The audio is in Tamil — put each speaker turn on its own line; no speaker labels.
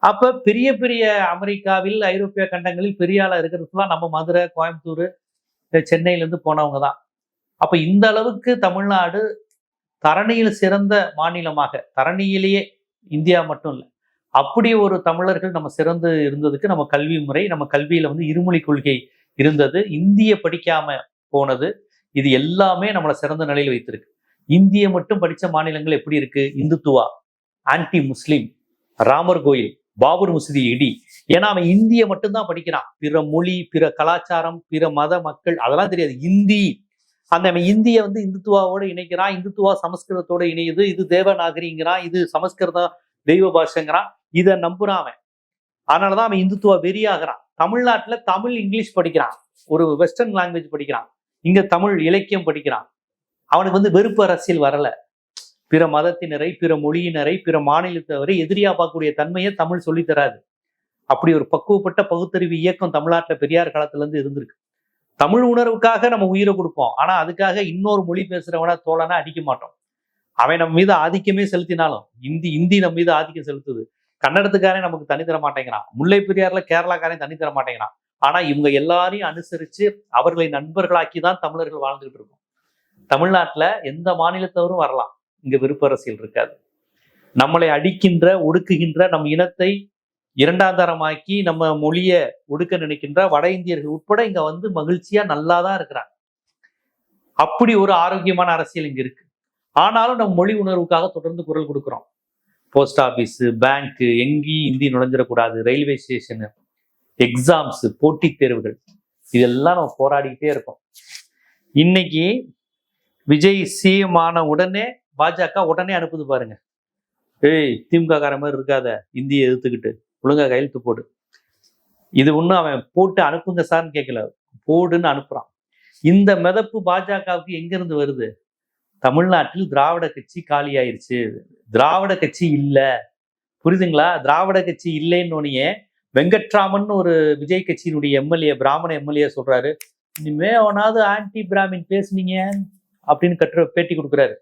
அப்ப பெரிய பெரிய அமெரிக்காவில், ஐரோப்பிய கண்டங்களில் பெரிய ஆளா இருக்கிறதுலாம் நம்ம மதுரை, கோயம்புத்தூர், சென்னையில இருந்து போனவங்க தான். அப்ப இந்த அளவுக்கு தமிழ்நாடு தரணியில் சிறந்த மாநிலமாக, தரணியிலேயே இந்தியா மட்டும் இல்ல. அப்படி ஒரு தமிழர்கள் நம்ம சிறந்து இருந்ததுக்கு நம்ம கல்வி முறை, நம்ம கல்வியில வந்து இருமொழி கொள்கை இருந்தது. இந்திய படிக்காம போனது. இது எல்லாமே நம்மள சிறந்த நிலையில் வைத்திருக்கு. இந்திய மட்டும் படிச்ச மாநிலங்கள் எப்படி இருக்கு? இந்துத்துவா, ஆன்டி முஸ்லிம், ராமர் கோயில், பாபர் மசூதி இடி. ஏன்னா அவன் இந்திய மட்டும்தான் படிக்கிறான். பிற மொழி, பிற கலாச்சாரம், பிற மத மக்கள் அதெல்லாம் தெரியாது. இந்தி அந்த இந்திய வந்து இந்துத்துவாவோட இணைக்கிறான். இந்துத்துவா சமஸ்கிருதத்தோட இணையுது. இது தேவநாகரிங்கிறான், இது சமஸ்கிருதம் தெய்வ பாஷங்கிறான். இதை நம்புறான் அவன். அதனாலதான் அவன் இந்துத்துவா வெறியாகிறான். தமிழ்நாட்டுல தமிழ் இங்கிலீஷ் படிக்கிறான், ஒரு வெஸ்டர்ன் லாங்குவேஜ் படிக்கிறான், இங்க தமிழ் இலக்கியம் படிக்கிறான். அவனுக்கு வந்து வெறுப்பு அரசியல் வரல. பிற மதத்தினரை, பிற மொழியினரை, பிற மாநிலத்தவரை எதிரியா பார்க்கக்கூடிய தன்மையை தமிழ் சொல்லி தராது. அப்படி ஒரு பக்குவப்பட்ட பகுத்தறிவு இயக்கம் தமிழ்நாட்டுல பெரியார் காலத்துல இருந்து இருந்திருக்கு. தமிழ் உணர்வுக்காக நம்ம உயிரை கொடுப்போம். ஆனா அதுக்காக இன்னொரு மொழி பேசுறவன தோழனா அடிக்க மாட்டோம். அவன் நம்ம மீது ஆதிக்கமே செலுத்தினாலும், இந்தி நம்ம மீது ஆதிக்கம் செலுத்துது. கன்னடத்துக்காரன் நமக்கு தனி தர மாட்டேங்கிறான். முல்லை பெரியார்ல கேரளாக்காரன் தனி தர மாட்டேங்கிறான். ஆனா இவங்க எல்லாரையும் அனுசரிச்சு அவர்களை நண்பர்களாக்கி தான் தமிழர்கள் வாழ்ந்துகிட்டு இருக்கோம். தமிழ்நாட்டுல எந்த மாநிலத்தவரும் வரலாம், இங்க விருப்ப அரசியல் இருக்காது. நம்மளை அடிக்கின்ற, ஒடுக்குகின்ற, நம் இனத்தை இரண்டாம் தரமாக்கி நம்ம மொழியை ஒடுக்க நினைக்கின்ற வட இந்தியர்கள் உட்பட இங்க வந்து மகிழ்ச்சியா நல்லாதான் இருக்கிறாங்க. அப்படி ஒரு ஆரோக்கியமான அரசியல் இங்க இருக்கு. ஆனாலும் நம்ம மொழி உணர்வுக்காக தொடர்ந்து குரல் கொடுக்கிறோம். போஸ்ட் ஆபீஸ், பேங்க், எங்கேயும் இந்தி நுழைஞ்சிடக்கூடாது, ரயில்வே ஸ்டேஷனு, எக்ஸாம்ஸ், போட்டித் தேர்வுகள், இதெல்லாம் நம்ம போராடிக்கிட்டே இருக்கோம். இன்னைக்கு விஜய் சிஎம் ஆன உடனே பாஜக உடனே அனுப்புது பாருங்க. ஏய், திமுக கார மாதிரி இருக்காத, இந்தியை எதிர்த்துக்கிட்டு ஒழுங்கா கையெழுத்து போடு. இது ஒன்றும் அவன் போட்டு அனுப்புங்க சார்ன்னு கேட்கல, போடுன்னு அனுப்புறான். இந்த மிதப்பு பாஜகவுக்கு எங்கிருந்து வருது? தமிழ்நாட்டில் திராவிட கட்சி காலி ஆயிருச்சு. திராவிட கட்சி இல்ல, புரியுதுங்களா? திராவிட கட்சி இல்லைன்னு வெங்கட்ராமன் ஒரு விஜய் கட்சியினுடைய எம்எல்ஏ, பிராமண எம்எல்ஏ சொல்றாரு, இனிமே அவனாவது ஆன்டி பிராமின் பேசுனீங்க அப்படின்னு பேட்டி கொடுக்குறாரு.